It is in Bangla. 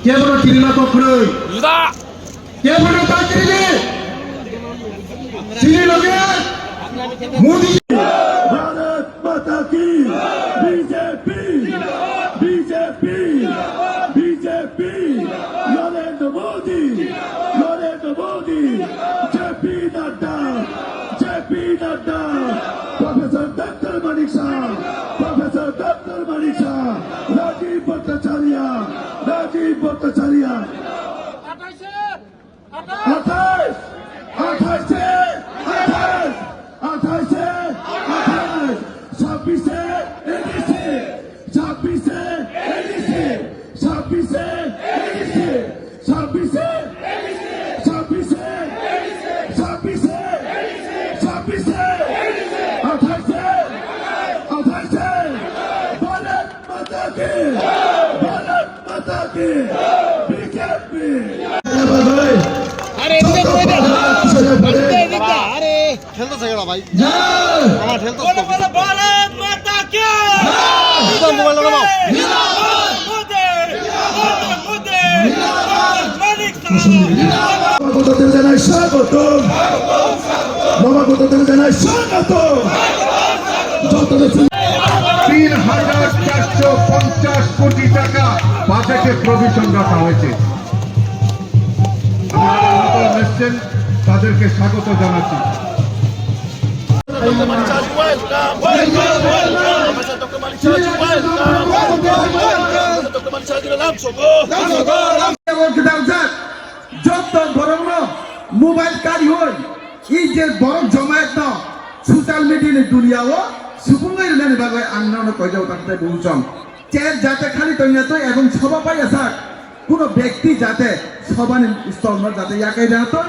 কে বড় চিনি না কখনোই কে বড় তা চিনি চিনি লোকে মোদি ভারত মাতা কি BJP BJP BJP Narendra Modi JP Nadda professor doctor Manik Saha Rajib Bhattacharya ভাই আমার ঠেলতো ভারত মাতা কি মোবাইল লাগাও $3,450 কোটি টাকা বাজেটে প্রভিশন রাখা হয়েছে। তাদেরকে স্বাগত জানাচ্ছি। যত বরং মোবাইল কারি হয় এই যে বরং জমায়েত না সোশ্যাল মিডিয়া দুনিয়াও সুপুঙ্গের মেনে বাগায় আন্নানো কই যাও তাতে বুঝছম চের যাতে খালি তৈনা তো এবং সভা পাই আসাক কোনো ব্যক্তি যাতে সবান স্তম্ভ যাতে ইয়াকে জানাতো